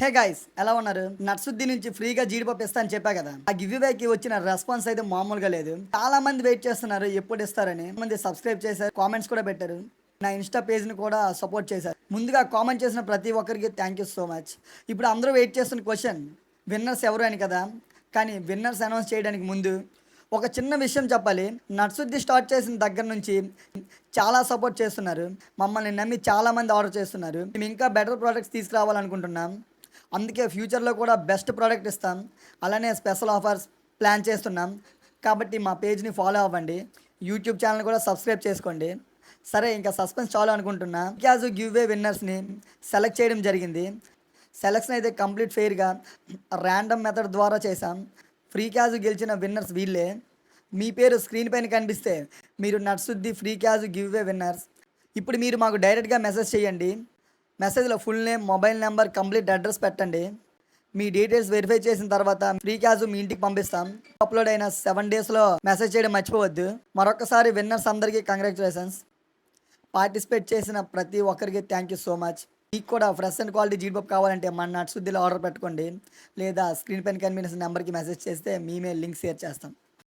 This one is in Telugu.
హే గైస్ ఎలా ఉన్నారు? నట్సుద్ది నుంచి ఫ్రీగా జీడిపప్పు ఇస్తా అని చెప్పా కదా. ఆ గివ్ కి వచ్చిన రెస్పాన్స్ అయితే మామూలుగా లేదు. చాలా మంది వెయిట్ చేస్తున్నారు ఎప్పుడు ఇస్తారని. మంది సబ్స్క్రైబ్ చేశారు, కామెంట్స్ కూడా పెట్టారు. నా ఇన్స్టా పేజ్ ని కూడా సపోర్ట్ చేశారు. ముందుగా కామెంట్ చేసిన ప్రతి ఒక్కరికి థ్యాంక్ యూ సో మచ్. ఇప్పుడు అందరూ వెయిట్ చేస్తున్న క్వశ్చన్ విన్నర్స్ ఎవరు అని కదా. కానీ విన్నర్స్ అనౌన్స్ చేయడానికి ముందు ఒక చిన్న విషయం చెప్పాలి. నట్సుద్ది స్టార్ట్ చేసిన దగ్గర నుంచి చాలా సపోర్ట్ చేస్తున్నారు. మమ్మల్ని నమ్మి చాలామంది ఆర్డర్ చేస్తున్నారు. మేము ఇంకా బెటర్ ప్రోడక్ట్స్ తీసుకురావాలనుకుంటున్నాం. అందుకే ఫ్యూచర్లో కూడా బెస్ట్ ప్రోడక్ట్ ఇస్తాం. అలానే స్పెషల్ ఆఫర్స్ ప్లాన్ చేస్తున్నాం. కాబట్టి మా పేజ్ని ఫాలో అవ్వండి. యూట్యూబ్ ఛానల్ కూడా సబ్స్క్రైబ్ చేసుకోండి. సరే, ఇంకా సస్పెన్స్ చాలు అనుకుంటున్నా. క్యాజ్ గివ్ వే విన్నర్స్ని సెలెక్ట్ చేయడం జరిగింది. సెలెక్షన్ అయితే కంప్లీట్ ఫెయిర్గా ర్యాండమ్ మెథడ్ ద్వారా చేశాం. ఫ్రీ క్యాజ్ గెలిచిన విన్నర్స్ వీళ్ళే. మీ పేరు స్క్రీన్ పైన కనిపిస్తే మీరు నట్సుద్ది ఫ్రీ క్యాజ్ గివ్ వే విన్నర్స్. ఇప్పుడు మీరు మాకు డైరెక్ట్గా మెసేజ్ చేయండి. మెసేజ్లో full name, mobile number, complete address పెట్టండి. మీ డీటెయిల్స్ వెరిఫై చేసిన తర్వాత ఫ్రీ క్యాష్ మీ ఇంటికి పంపిస్తాం. అప్లోడ్ అయిన 7 డేస్లో మెసేజ్ చేయడం మర్చిపోవద్దు. మరొకసారి విన్నర్స్ అందరికీ కంగ్రాచులేషన్స్. పార్టిసిపేట్ చేసిన ప్రతి ఒక్కరికి థ్యాంక్ యూ సో మచ్. మీకు కూడా ఫ్రెష్ అండ్ క్వాలిటీ జీడిపప్పు కావాలంటే మన నట్సుద్దిలో ఆర్డర్ పెట్టుకోండి. లేదా స్క్రీన్ పైన కనిపించిన నెంబర్కి మెసేజ్ చేస్తే మేమే లింక్ షేర్ చేస్తాం.